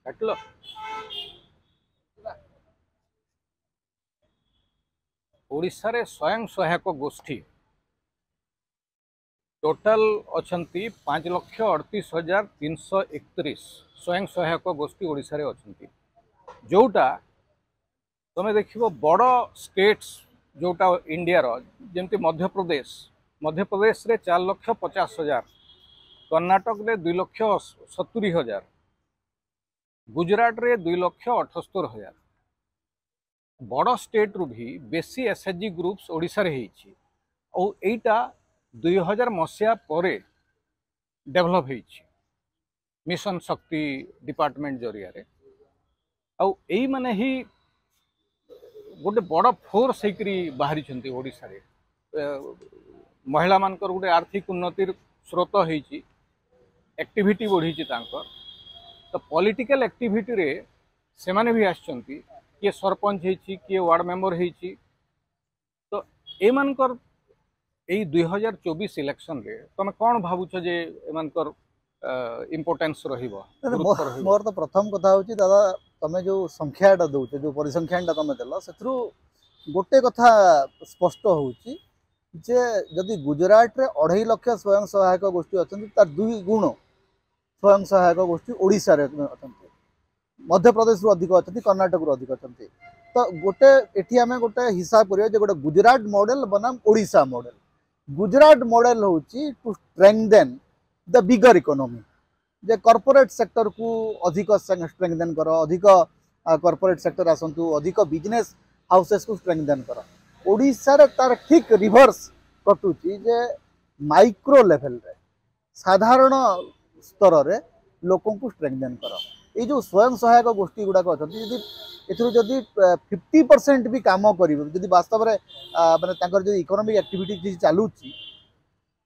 କାଟିଲ ଓଡ଼ିଶାରେ स्वयं सहायक गोष्ठी टोटाल अछंती 5,38,331 स्वयं सहायक गोष्ठी ओडिशा रे अछंती जोटा तुम देखिबो बड़ स्टेट्स जोटा इंडिया रो जेमती मध्य प्रदेश रे 4,50,000 कर्नाटक रे 2,70,000 गुजरात रे 2,78,000 बड़ स्टेट रु भी बेसी एसएचजी ग्रुप्स ओडिशा रे हेछि और एटा 2000 मसीहा पर डेभलप होइछि मिशन शक्ति डिपार्टमेंट जरिया रे आउ एई माने ही गोटे बड़ फोर्स होकरी बाहरी ओडिशा रे महिला मानकर गोटे आर्थिक उन्नतिर स्रोत होइछि एक्टिविटी बढ़ी तो पॉलिटिकल एक्टिविटी रे से माने भी आछंती किए सरपंच होइछि किए वार्ड मेंबर होइछि तो ए मानकर यही 2024 इलेक्शन रे तुम कौन भावुछ जे एमानकर इम्पोर्टेंस रहिबो मोर तो प्रथम कथा होची दादा तमे जो संख्याटा दउछ जो परिसंख्यानटा तमे देलो सेथरु गोटे कथा स्पष्ट होची जे जदि गुजरात रे 2.5 लाख स्वयं सहायक गोष्ठी अछंती तार 2 गुण स्वयं सहायक गोष्ठी ओडिसा रे अछंती मध्य प्रदेश रु अधिक अछंती कर्नाटक रु अधिक अछंती तो गोटे एठी हमें गोटे हिसाब करियो जे गोटे गुजरात मॉडल बनाम ओडिसा मॉडल गुजरात मॉडल होची to strengthen the bigger economy जे कॉर्पोरेट सेक्टर को अधिक स्ट्रेंथन करो अधिक कॉर्पोरेट सेक्टर आसंतु अधिक बिजनेस हाउसेस को स्ट्रेंथन करो ओडिसा रे तार ठीक रिवर्स कटुची जे माइक्रो लेवल रे साधारण स्तर रे लोकों को स्ट्रेंथन करो ये जो स्वयं सहायक गोष्ठी गुड़ाक अच्छा यदि एथि 50% भी काम करी वास्तव में मानते इकोनॉमिक एक्टिविटी चलुची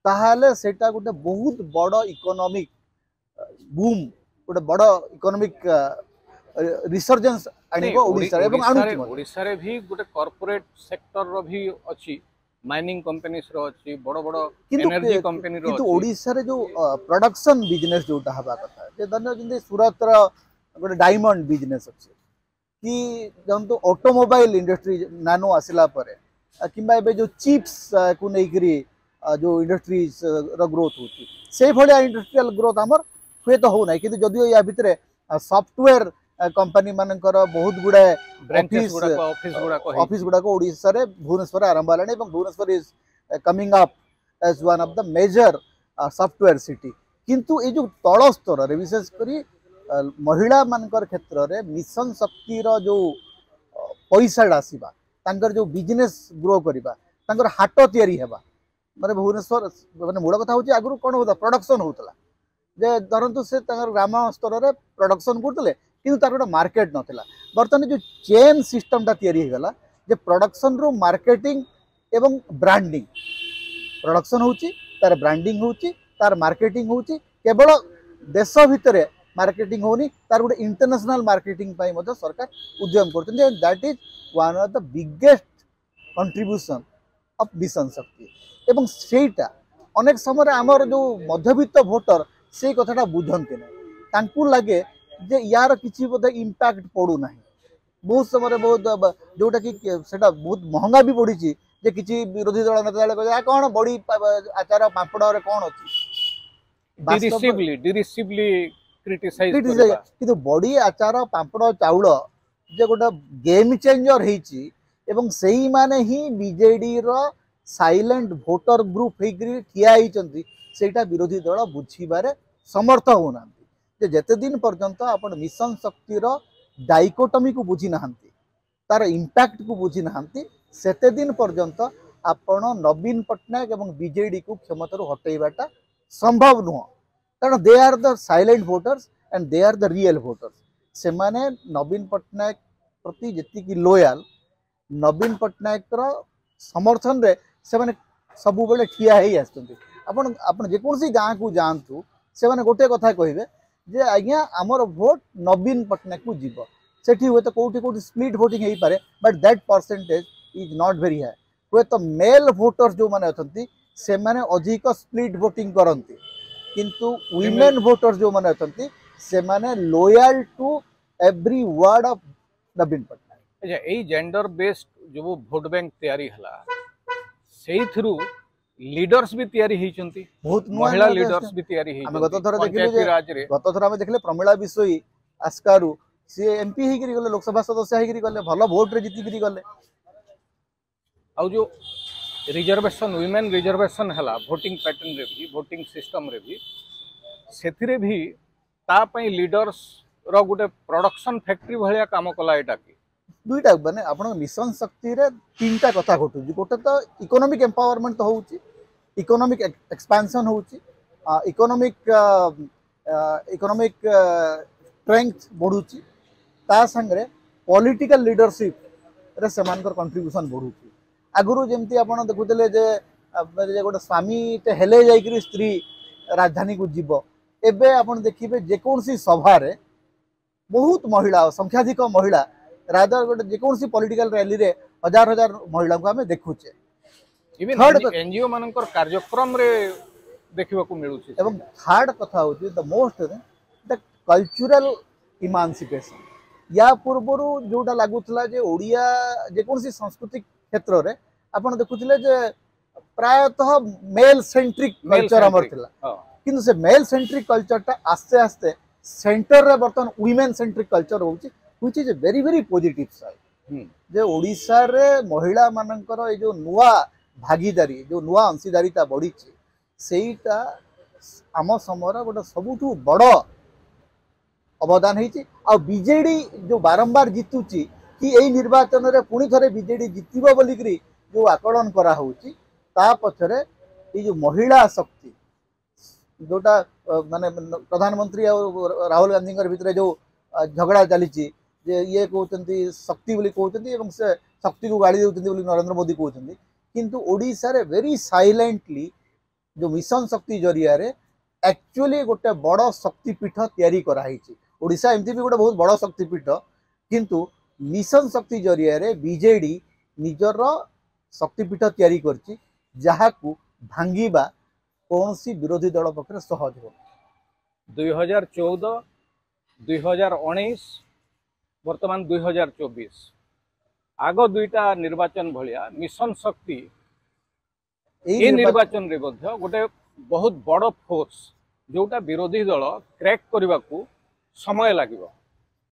ताहले सेटा गोटे बहुत बड़ इकोनॉमिक बूम गोटे बड़ इकोनॉमिक रिसर्जेंस आनिबो ओडिसा एवं ओडिसा रे भी गोटे कॉर्पोरेट सेक्टर रो भी अछि माइनिंग कंपनीज रो अछि बड़ बड़ एनर्जी कंपनी रो किंतु ओडिसा रे जो प्रोडक्शन बिजनेस जोटा हबा कथा जे धन्य जिंदे सूरत रो गोटे डायमंड बिजनेस अछि कि जंतु ऑटोमोबाइल इंडस्ट्री नानो आसिला परे किंबा एबे जो चिप्स को नेकरी जो इंडस्ट्रीज रो ग्रोथ होची से भलिया इंडस्ट्रियल ग्रोथ हमर हुए तो हो नाही किंतु जदियो या भितरे सॉफ्टवेयर कंपनी मानकर बहुत गुडा ऑफिस गुडा को ओडिसा रे भुवनेश्वर आरंभ हलानी एवं Bhubaneswar is coming up as one of the major software city किंतु ए जो तळ स्तर रे विशेष करी महिला मानकर क्षेत्र रे मिशन शक्ति रो जो पैसा आसीबा तांकर जो बिजनेस ग्रो करिबा तांकर हाट तयारी हेबा माने भुवनेश्वर माने मूल कथा होची आगु कोन होता प्रोडक्शन होतला जे धरंतु से तांकर ग्राम स्तर रे प्रोडक्शन करतले किंतु तार गोटे मार्केट नथिला बर्तमान जो चेन सिस्टम ता तयारी हेगला जे प्रोडक्शन रो मार्केटिंग एवं ब्रांडिंग प्रोडक्शन होची तार ब्रांडिंग होची तार मार्केटिंग होची केवल देश भितरे मार्केटिंग होनी तार गोटे इंटरनेशनल मार्केटिंग पाई मध्य सरकार उद्यम करते that is one of the biggest contribution of mission शक्ति एवं सेटा अनेक समय आमर जो मध्यवित्त वोटर से कथाटा बुझंते ना लगे जे यार किसी बोधे इम्पैक्ट पड़ू ना बहुत समय बहुत जोटा कि सेटा बहुत महंगा भी पड़ी जे किसी विरोधी दल नेता कौन बड़ी आचार पापड़ कौन अच्छी बड़ी आचार पापड़ चाउल जे गोटे गेम चेंजर होती से माने ही बीजेडी रो साइलेंट वोटर ग्रुप ठिया होता विरोधी दल बुझीबारे समर्थ होना जेते दिन पर्यंत आपण मिशन शक्ति रो डाइकोटमी को बुझी नाहंती तार इंपैक्ट को बुझी नाहंती सेते दिन पर्यंत आपण नवीन पटनायक एवं बीजेडी को क्षमता हटैबाटा संभव नुह कारण they are the silent voters and they are the real voters से माने नवीन पटनायक प्रति जेतिकी लोयल नवीन पटनायक रो समर्थन रे से माने सबु बेले ठिया हेई आछथि आपण जेकोसी गाँ को जानतु से माने गोटे कथा कहिबे जे आज्ञा आमर भोट नवीन पटनायक को जीव सेठी हुए तो कोठी कोठी स्प्लिट वोटिंग हो पारे but that percentage is not very high हुए तो मेल वोटर्स जो माने अछंती से माने अधिक स्प्लिट वोटिंग करंती किंतु वीमेन वोटर्स जो माने अछंती से माने loyal to every word of Navin Patnaik. अच्छा यही जेंडर बेस्ड जो भोट बैंक तैयारी हला सेही थ्रू लीडर्स भी तैयारी होइचंती बहुत नुआ महिला नुआ लीडर्स भी तैयारी आमे गत थर देखिले पंचायती राज रे गत थर आमे देखिले प्रमिला बिसोई आस्कारू सी एमपी हे गिरी गले लोकसभा सदस्य हे गिरी गले भलो वोट रे जीती गिरी गले आ जो रिजर्वेशन वुमेन रिजर्वेशन हला वोटिंग पैटर्न रे भी वोटिंग सिस्टम रे भी सेथिरे भी ता पई लीडर्स रो गुटे प्रोडक्शन फैक्ट्री भलिया काम कला एटा की दुईटा माने आपण मिशन शक्ति रे तीनटा कथा घटू गोटे तो इकोनॉमिक एम्पावरमेंट तो होउची इकोनॉमिक एक्सपेंशन होउची इकोनॉमिक स्ट्रेंथ बढ़ुची ता संगरे पॉलिटिकल लीडरशिप रे समानकर कंट्रीब्यूशन बढ़ुची आगुरु जेमती आपण देखुतले जे गोटे स्वामी ते हेले जाईकरी स्त्री राजधानी को जीव एबे आपण देखिबे जे कोनसी सभा रे बहुत महिला संख्याधिक महिला रादर गोटे जे कोनसी पॉलिटिकल रैली रे हजार हजार महिला को हमें देखुचे इवन एनजीओ मानकर कार्यक्रम रे देखिबा को मिलुची एवं थर्ड कथा होची द मोस्ट द कल्चरल इमानसिपेशन या पूर्वरु जोटा लागुतला जे ओडिया जे कोनसी सांस्कृतिक क्षेत्र रे आपण देखुथिले जे प्रायतः मेल सेंट्रिक कल्चर हमर थिला किंतु से मेल सेंट्रिक कल्चर टा आस्ते आस्ते सेंटर रे बर्तन वुमेन सेंट्रिक कल्चर होची which is a very positive side जे ओडिसा रे महिला मानकर ए जो नुवा भागीदारी जो नुवा अंशीदारीता बढ़ी सेटा आम समय गोटे सबुठू बड़ अवदान होती आ बीजेडी जो बारंबार जितुची कि यही निर्वाचन रे पुणी थरे बीजेडी जितब बोलिकी जो आकलन करा होची ता पछरे ये जो महिला शक्ति जोटा माने प्रधानमंत्री और राहुल गांधी भितर जो झगड़ा चली जे ये कहते शक्ति बोली कहते एवं से शक्ति को गाड़ी देउछन्ती बोली नरेंद्र मोदी कहते किंतु ओडिशा रे वेरी साइलेंटली जो मिशन शक्ति जरिया रे एक्चुअली गोटे बड़ शक्तिपीठ तैयारी कराई ओडिशा एमती भी गोटे बहुत बड़ शक्तिपीठ किंतु मिशन शक्ति जरिया रे बीजेडी निजर शक्तिपीठ तैयारी करछि जहाकू भांगीबा कौनसी विरोधी दल पक्षरे सहज हो 2014 2019 वर्तमान 2024 आग दुईटा निर्वाचन भलिया मिशन शक्ति ये निर्वाचन रे मध्य गोटे बहुत बड़ फोर्स जोटा विरोधी दल क्रैक करने को समय लगे